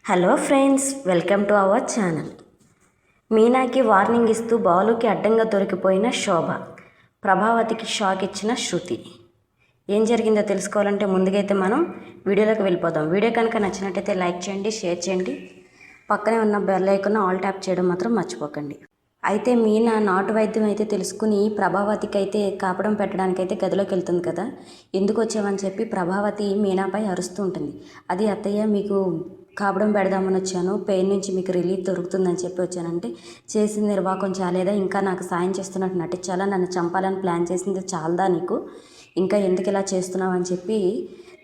Hello friends, welcome to our channel. మీనాకి warning ఇస్తూ బాలుకి అడ్డంగా దొరికిపోయిన శోభ, ప్రభావతికి షాక్ ఇచ్చిన శృతి. ఏం జరిగిందో తెలుసుకోవాలంటే ముందుగైతే మనం వీడియోలోకి వెళ్ళిపోదాం. వీడియో కనుక నచ్చినట్టయితే లైక్ చేయండి, షేర్ చేయండి, పక్కనే ఉన్న బెల్ ఐకాన్ ఆల్ ట్యాప్ చేయడం మాత్రం మర్చిపోకండి. అయితే మీనా నాటు వైద్యం అయితే తెలుసుకుని ప్రభావతికి అయితే కాపడం పెట్టడానికైతే గదిలోకి వెళ్తుంది కదా. ఎందుకు వచ్చావని చెప్పి ప్రభావతి మీనాపై అరుస్తూ ఉంటుంది. అది అత్తయ్య, మీకు కాపడం పెడదామని వచ్చాను, పెయిన్ నుంచి మీకు రిలీఫ్ దొరుకుతుందని చెప్పి వచ్చానంటే, చేసిన నిర్వాహకం చాలేదా, ఇంకా నాకు సాయం చేస్తున్నట్టు నటించాలా, నన్ను చంపాలని ప్లాన్ చేసింది చాలదా నీకు, ఇంకా ఎందుకు ఇలా చేస్తున్నావు అని చెప్పి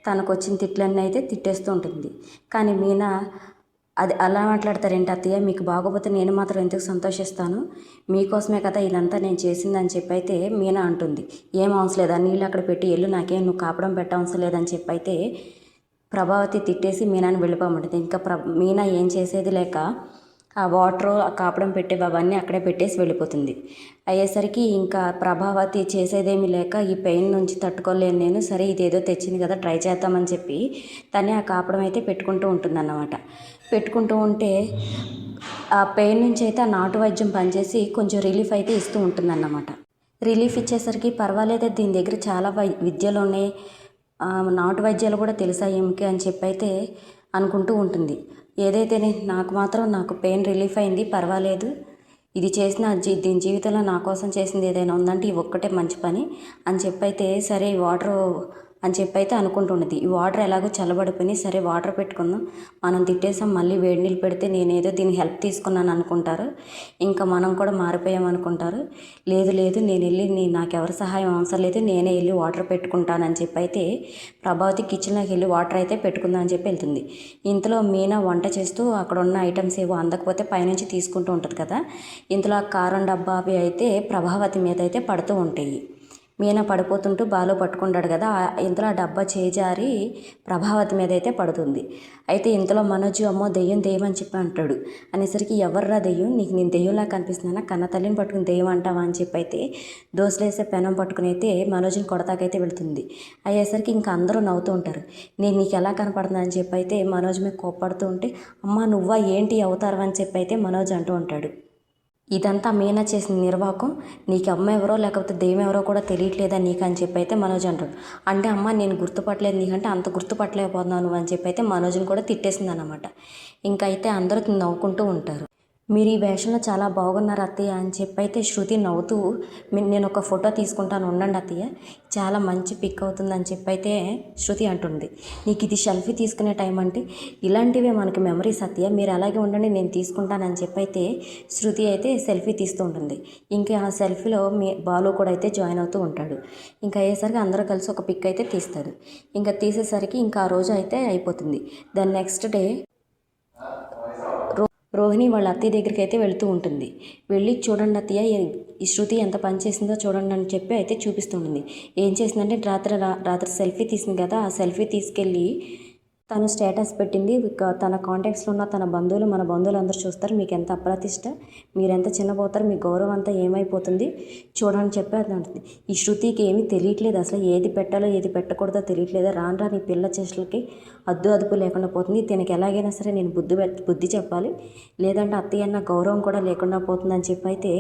తనకు వచ్చిన తిట్లన్నీ అయితే తిట్టేస్తూ ఉంటుంది. కానీ మీనా అది అలా మాట్లాడతారేంటి అత్తయ్య, మీకు బాగోపోతే నేను మాత్రం ఎందుకు సంతోషిస్తాను, మీకోసమే కదా ఇదంతా నేను చేసిందని చెప్పి అయితే మీనా అంటుంది. ఏం అవసరం లేదా, నీళ్ళు అక్కడ పెట్టి ఎల్లు, నాకేం నువ్వు కాపడం పెట్టవసరం లేదని చెప్పి అయితే ప్రభావతి తిట్టేసి మీనాని వెళ్ళిపోమంటుంది. ఇంకా మీనా ఏం చేసేది లేక ఆ వాటర్, ఆ కాపడం పెట్టేవి అవన్నీ అక్కడే పెట్టేసి వెళ్ళిపోతుంది. అయ్యేసరికి ఇంకా ప్రభావతి చేసేదేమీ లేక, ఈ పెయిన్ నుంచి తట్టుకోలేను నేను, సరే ఇదేదో తెచ్చింది కదా ట్రై చేద్దామని చెప్పి తనే ఆ కాపడం అయితే పెట్టుకుంటూ ఉంటుందన్నమాట. పెట్టుకుంటూ ఉంటే ఆ పెయిన్ నుంచి అయితే ఆ నాటు వైద్యం పనిచేసి కొంచెం రిలీఫ్ అయితే ఇస్తూ ఉంటుందన్నమాట. రిలీఫ్ ఇచ్చేసరికి పర్వాలేదు, దీని దగ్గర చాలా విద్యలు ఉన్నాయి, నాటు వైద్యాలు కూడా తెలుసా ఏమికి అని చెప్పి అయితే అనుకుంటూ ఉంటుంది. ఏదైతేనే నాకు పెయిన్ రిలీఫ్ అయింది, పర్వాలేదు, ఇది చేసిన దీని జీవితంలో నా కోసం చేసింది ఏదైనా ఉందంటే ఇవి ఒక్కటే మంచి పని అని చెప్పైతే, సరే ఈ వాటర్ అని చెప్పైతే అనుకుంటున్నది. ఈ వాటర్ ఎలాగో చల్లబడిపోయినాయి, సరే వాటర్ పెట్టుకుందాం, మనం తిట్టేసాం, మళ్ళీ వేడి నీళ్ళు పెడితే నేనేదో దీని హెల్ప్ తీసుకున్నాను అనుకుంటారు, ఇంకా మనం కూడా మారిపోయాం అనుకుంటారు. లేదు లేదు, నేను వెళ్ళి నాకెవరి సహాయం అవసరం లేదు, నేనే వెళ్ళి వాటర్ పెట్టుకుంటానని చెప్పి అయితే ప్రభావతి కిచెన్లోకి వెళ్ళి వాటర్ అయితే పెట్టుకుందాం అని చెప్పి వెళ్తుంది. ఇంతలో మీనా వంట చేస్తూ అక్కడ ఉన్న ఐటమ్స్ ఏవో అందకపోతే పైనుంచి తీసుకుంటూ ఉంటుంది కదా. ఇంతలో ఆ కారం డబ్బా అవి అయితే ప్రభావతి మీద అయితే పడుతూ ఉంటాయి. మీనా పడిపోతుంటూ బాలు పట్టుకుంటాడు కదా, ఇంతలో ఆ డబ్బా చేజారి ప్రభావతి మీద అయితే పడుతుంది. అయితే ఇంతలో మనోజ్, అమ్మో దెయ్యం దెయ్యం అని చెప్పి అంటాడు. అనేసరికి ఎవర్రా దెయ్యం, నీకు నేను దెయ్యంలా కనిపిస్తున్నానా, కన్న తల్లిని పట్టుకుని దెయ్యం అంటావా అని చెప్పి అయితే దోశలేసే పెనం పట్టుకుని అయితే మనోజ్ని కొడతాకైతే వెళుతుంది. అయ్యేసరికి ఇంకా అందరూ నవ్వుతూ ఉంటారు. నేను నీకు ఎలా కనపడుతున్నా అని చెప్పి అయితే మనోజ్ మీద కోప్పడుతూ ఉంటే, అమ్మ నువ్వా ఏంటి అవుతారు అని చెప్పి అయితే మనోజ్ అంటూ ఉంటాడు. ఇదంతా మీనా చేసిన నిర్వాహకం, నీకు అమ్మ ఎవరో లేకపోతే దెయ్యం ఎవరో కూడా తెలియట్లేదా నీకు అని చెప్పి అయితే మనోజ్ అంటాడు. అంటే అమ్మ నేను గుర్తుపట్టలేదు నీకంటే, అంత గుర్తుపట్టలేకపోతున్నావు నువ్వు అని చెప్పి అయితే మనోజ్ని కూడా తిట్టేసింది అన్నమాట. ఇంకా అయితే అందరూ నవ్వుకుంటూ ఉంటారు. మీరు ఈ వేషంలో చాలా బాగున్నారు అత్తయ్య అని చెప్పి అయితే శృతి నవ్వుతూ, నేను ఒక ఫోటో తీసుకుంటాను ఉండండి అత్తయ్య, చాలా మంచి పిక్ అవుతుందని చెప్పి అయితే శృతి అంటుంది. నీకు ఇది సెల్ఫీ తీసుకునే టైం అంటే ఇలాంటివే మనకి మెమరీస్ అత్తయ్య, మీరు అలాగే ఉండండి నేను తీసుకుంటానని చెప్పి అయితే శృతి అయితే సెల్ఫీ తీస్తూ ఉంటుంది. ఇంకా ఆ సెల్ఫీలో బాలు కూడా అయితే జాయిన్ అవుతూ ఉంటాడు. ఇంకా అయ్యేసరికి అందరూ కలిసి ఒక పిక్ అయితే తీస్తారు. ఇంకా తీసేసరికి ఇంకా ఆ రోజు అయితే అయిపోతుంది. దాని నెక్స్ట్ డే రోహిణి వాళ్ళ అత్తయ్య దగ్గరికి అయితే వెళుతూ ఉంటుంది. వెళ్ళి చూడండి అత్తయ్య, ఈ శృతి ఎంత పని చేసిందో చూడండి అని చెప్పి అయితే చూపిస్తుంటుంది. ఏం చేసిందంటే రాత్రి సెల్ఫీ తీసింది కదా, ఆ సెల్ఫీ తీసుకెళ్ళి తను స్టేటస్ పెట్టింది. తన కాంటాక్ట్స్లో ఉన్న తన బంధువులు, మన బంధువులు అందరూ చూస్తారు, మీకు ఎంత అప్రతిష్ట, మీరెంత చిన్నపోతారు, మీ గౌరవం అంతా ఏమైపోతుంది చూడని చెప్పి అది అంటుంది. ఈ శృతికి ఏమీ తెలియట్లేదు, అసలు ఏది పెట్టాలో ఏది పెట్టకూడదో తెలియట్లేదు, రాను నీ పిల్ల చేష్టలకి అదుపు లేకుండా పోతుంది, దీనికి ఎలాగైనా సరే నేను బుద్ధి చెప్పాలి, లేదంటే అత్తయ్య అన్న గౌరవం కూడా లేకుండా పోతుందని చెప్పి అయితే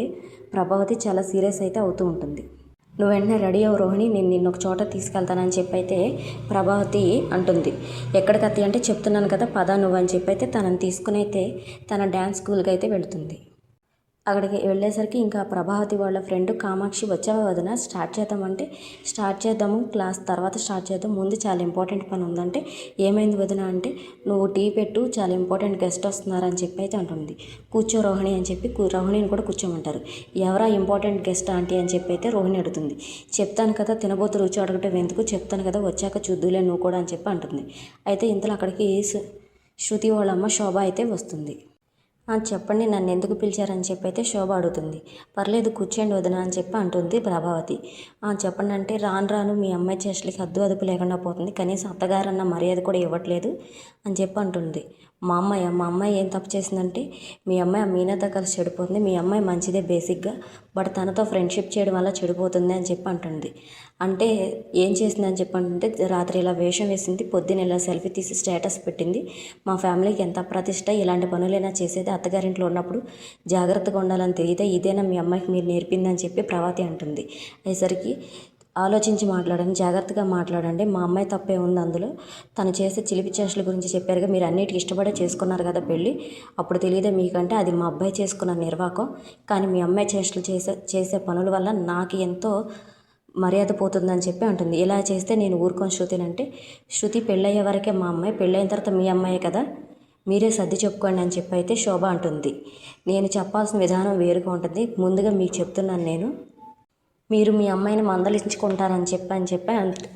ప్రభావతి చాలా సీరియస్ అయితే అవుతూ ఉంటుంది. నువ్వు వెంటనే రెడీ అవ్వు రోహిణి, నేను నిన్ను ఒక చోట తీసుకెళ్తానని చెప్పి అయితే ప్రభావతి అంటుంది. ఎక్కడికి అత్తయ్య అంటే, చెప్తున్నాను కదా పద నువ్వు అని చెప్పి అయితే తనని తీసుకుని అయితే తన డ్యాన్స్ స్కూల్కి అయితే వెళుతుంది. అక్కడికి వెళ్ళేసరికి ఇంకా ప్రభావతి వాళ్ళ ఫ్రెండ్ కామాక్షి, వచ్చావా వదిన స్టార్ట్ చేద్దామంటే, స్టార్ట్ చేద్దాము, క్లాస్ తర్వాత స్టార్ట్ చేద్దాం, ముందు చాలా ఇంపార్టెంట్ పని ఉందంటే, ఏమైంది వదిన అంటే, నువ్వు టీ పెట్టు, చాలా ఇంపార్టెంట్ గెస్ట్ వస్తున్నారని చెప్పి అయితే అంటుంది. కూర్చో రోహిణి అని చెప్పి రోహిణిని కూడా కూర్చోమంటారు. ఎవరా ఇంపార్టెంట్ గెస్ట్ ఆంటీ అని చెప్పి అయితే రోహిణి అడుగుతుంది. చెప్తాను కదా, తినబోతు రుచి అడగటం ఎందుకు, చెప్తాను కదా వచ్చాక చూద్దులే నువ్వు కూడా అని చెప్పి అంటుంది. అయితే ఇంతలో అక్కడికి శృతి వాళ్ళ అమ్మ శోభ అయితే వస్తుంది. చెప్పండి, నన్ను ఎందుకు పిలిచారని చెప్పి అయితే శోభ అడుగుతుంది. పర్లేదు కూర్చోండి వదిన అని చెప్పి అంటుంది ప్రభావతి. చెప్పండి అంటే, రాను మీ అమ్మాయి చేష్టలకి అదుపు లేకుండా పోతుంది, కనీసం అత్తగారన్న మర్యాద కూడా ఇవ్వట్లేదు అని చెప్పి అంటుంది. మా అమ్మాయి ఏం తప్పు చేసిందంటే, మీ అమ్మాయి ఆ మీనాతో కలిసి చెడిపోతుంది, మీ అమ్మాయి మంచిదే బేసిక్గా, బట్ తనతో ఫ్రెండ్షిప్ చేయడం వల్ల చెడిపోతుంది అని చెప్పి అంటుంది. అంటే ఏం చేసిందని చెప్పంటే రాత్రి ఇలా వేషం వేసింది, పొద్దున్న ఇలా సెల్ఫీ తీసి స్టేటస్ పెట్టింది. మా ఫ్యామిలీకి ఎంత ప్రతిష్ట, ఇలాంటి పనులైనా చేసేది, అత్తగారింట్లో ఉన్నప్పుడు జాగ్రత్తగా ఉండాలని తెలియదే, ఇదేనా మీ అమ్మాయికి మీరు నేర్పిందని చెప్పి ప్రభావతి అంటుంది. అయ్యేసరికి ఆలోచించి మాట్లాడండి, జాగ్రత్తగా మాట్లాడండి, మా అమ్మాయి తప్పే ఉంది అందులో, తను చేసే చిలిపి చేష్టల గురించి చెప్పారుగా, మీరు అన్నిటికీ ఇష్టపడే చేసుకున్నారు కదా పెళ్ళి, అప్పుడు తెలియదే మీకంటే అది మా అబ్బాయి చేసుకున్న నిర్వాకం, కానీ మీ అమ్మాయి చేష్టలు చేసే పనుల వల్ల నాకు ఎంతో మర్యాద పోతుందని చెప్పి అంటుంది. ఇలా చేస్తే నేను ఊరుకోని శృతినంటే, శృతి పెళ్ళయ్యే వరకే మా అమ్మాయి, పెళ్ళైన తర్వాత మీ అమ్మాయే కదా, మీరే సర్ది చెప్పుకోండి అని చెప్పి అయితే శోభ అంటుంది. నేను చెప్పాల్సిన విధానం వేరుగా ఉంటుంది, ముందుగా మీకు చెప్తున్నాను నేను, మీరు మీ అమ్మాయిని మందలించుకుంటారని చెప్పి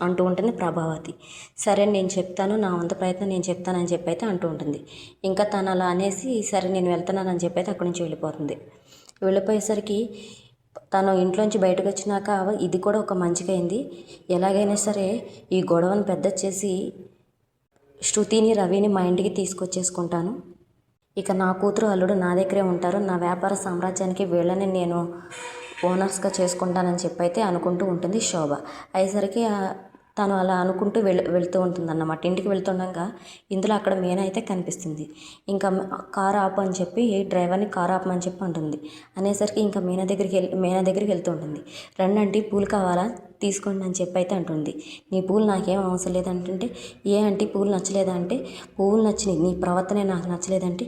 అంటూ ఉంటుంది ప్రభావతి. సరే నేను చెప్తాను, నా వంతు ప్రయత్నం నేను చెప్తానని చెప్పి అయితే అంటూ ఉంటుంది. ఇంకా తను అలా అనేసి సరే నేను వెళ్తున్నానని చెప్పి అయితే అక్కడి నుంచి వెళ్ళిపోతుంది. వెళ్ళిపోయేసరికి తను ఇంట్లోంచి బయటకు వచ్చినాక ఇది కూడా ఒక మంచిగైంది, ఎలాగైనా సరే ఈ గొడవను పెద్ద చేసి శృతిని రవిని మా ఇంటికి తీసుకొచ్చేసుకుంటాను, ఇక నా కూతురు అల్లుడు నా దగ్గరే ఉంటారు, నా వ్యాపార సామ్రాజ్యానికి వీళ్ళని నేను ఓనర్స్గా చేసుకుంటానని చెప్పి అయితే అనుకుంటూ ఉంటుంది శోభ. అయ్యేసరికి తను అలా అనుకుంటూ వెళ్తూ ఉంటుందన్నమాట. ఇంటికి వెళ్తుండగా ఇందులో అక్కడ మీనా అయితే కనిపిస్తుంది. ఇంకా కారు ఆపు అని చెప్పి డ్రైవర్ని కారు ఆపమని చెప్పి అంటుంది. అనేసరికి ఇంకా మీనా దగ్గరికి వెళ్తూ ఉంటుంది. రండి పూలు కావాలా తీసుకోండి అని చెప్పి అయితే అంటుంది. నీ పూలు నాకేం అవసరం లేదంటే, ఏ అంటే పూలు నచ్చలేదంటే, పువ్వులు నచ్చినాయి, నీ ప్రవర్తనే నాకు నచ్చలేదంటే,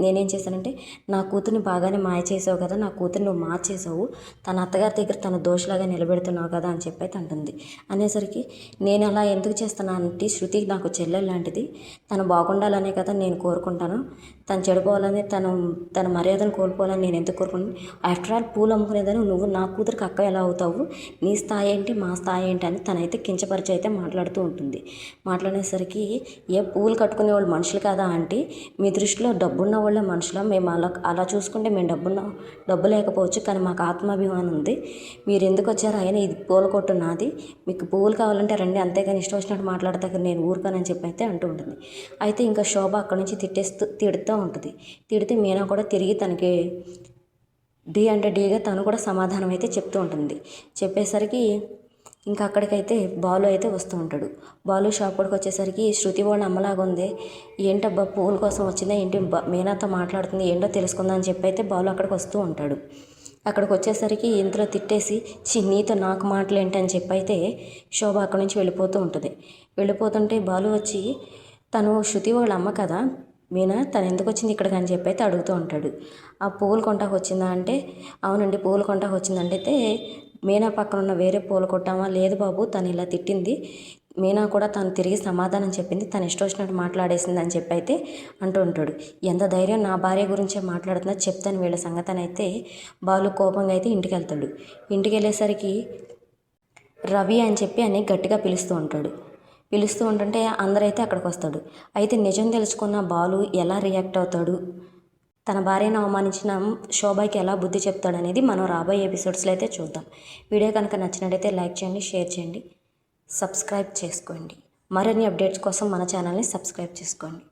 నేనేం చేశానంటే నా కూతుర్ని బాగానే మాయ చేసావు కదా, నా కూతుర్ని నువ్వు మార్చేసావు, తన అత్తగారి దగ్గర తన దోషలాగా నిలబెడుతున్నావు కదా అని చెప్పి అయితే అంటుంది. అనేసరికి నేను అలా ఎందుకు చేస్తున్నానంటే, శృతి నాకు చెల్లెలు లాంటిది, తను బాగుండాలనే కదా నేను కోరుకుంటాను, తను చెడిపోవాలని తన మర్యాదను కోల్పోవాలని నేను ఎందుకు కోరుకుంటాను, ఆఫ్టర్ ఆల్ పూలు అమ్ముకునేదని నువ్వు నా కూతురికి అక్క ఎలా అవుతావు, నీ స్థాయి ఏంటి మా స్థాయి ఏంటి అని తనైతే కించపరిచి అయితే మాట్లాడుతూ ఉంటుంది. మాట్లాడేసరికి ఏ పూలు కట్టుకునే వాళ్ళు మనుషులు కాదా అంటే, మీ దృష్టిలో డబ్బున్న వాళ్ళే మనుషులా, మేము అలా చూసుకుంటే మేము డబ్బు లేకపోవచ్చు, కానీ మాకు ఆత్మాభిమానం ఉంది, మీరు ఎందుకు వచ్చారు, అయినా ఇది పూల కొట్టు నాది, మీకు పువ్వులు కావాలంటే రండి, అంతేగాని ఇష్టం వచ్చినట్టు మాట్లాడతాక నేను ఊరుకానని చెప్పి అయితే అంటూ ఉంటుంది. అయితే ఇంకా శోభ అక్కడి నుంచి తిడుతూ ఉంటుంది. తిడితే మీనా కూడా తిరిగి తనకి డి అంటే డీగా తను కూడా సమాధానం అయితే చెప్తూ ఉంటుంది. చెప్పేసరికి ఇంకా అక్కడికైతే బాలు అయితే వస్తూ ఉంటాడు. బాలు షాప్ కాడికి వచ్చేసరికి శృతి వాళ్ళ అమ్మలాగా ఉంది, ఏంటబ్బా పువ్వుల కోసం వచ్చిందా ఏంటి, మీనాతో మాట్లాడుతుంది, ఏంటో తెలుసుకుందా అని చెప్పి అయితే బాలు అక్కడికి వస్తూ ఉంటాడు. అక్కడికి వచ్చేసరికి ఇంతలో తిట్టేసి నీతో నాకు మాటలు ఏంటని చెప్పి అయితే శోభ అక్కడి నుంచి వెళ్ళిపోతూ ఉంటుంది. వెళ్ళిపోతుంటే బాలు వచ్చి తను శృతి వాళ్ళ అమ్మ కదా మీనా, తను ఎందుకు వచ్చింది ఇక్కడికి అని చెప్పి అయితే అడుగుతూ ఉంటాడు. ఆ పువ్వులు కొంటాకు వచ్చిందా అంటే, అవునండి పువ్వులు కొంటాకు వచ్చిందంటే అయితే, మీనా పక్కన ఉన్న వేరే పూలు కొట్టామా, లేదు బాబు తను ఇలా తిట్టింది, మీనా కూడా తను తిరిగి సమాధానం చెప్పింది, తను ఇష్టం వచ్చినట్టు మాట్లాడేసింది అని చెప్పి అయితే అంటూ ఉంటాడు. ఎంత ధైర్యం నా భార్య గురించే మాట్లాడుతున్నా, చెప్తాను వీళ్ళ సంగతి అయితే బాలు కోపంగా అయితే ఇంటికి వెళ్తాడు. ఇంటికి వెళ్ళేసరికి రవి అని చెప్పి అని గట్టిగా పిలుస్తూ ఉంటాడు. పిలుస్తూ ఉంటుంటే అందరైతే అక్కడికి వస్తాడు. అయితే నిజం తెలుసుకున్న బాలు ఎలా రియాక్ట్ అవుతాడు, తన భార్యను అవమానించిన శోభకి ఎలా బుద్ధి చెప్తాడనేది మనం రాబోయే ఎపిసోడ్స్లో అయితే చూద్దాం. వీడియో కనుక నచ్చినట్టయితే లైక్ చేయండి, షేర్ చేయండి, సబ్స్క్రైబ్ చేసుకోండి. మరిన్ని అప్డేట్స్ కోసం మన ఛానల్ని సబ్స్క్రైబ్ చేసుకోండి.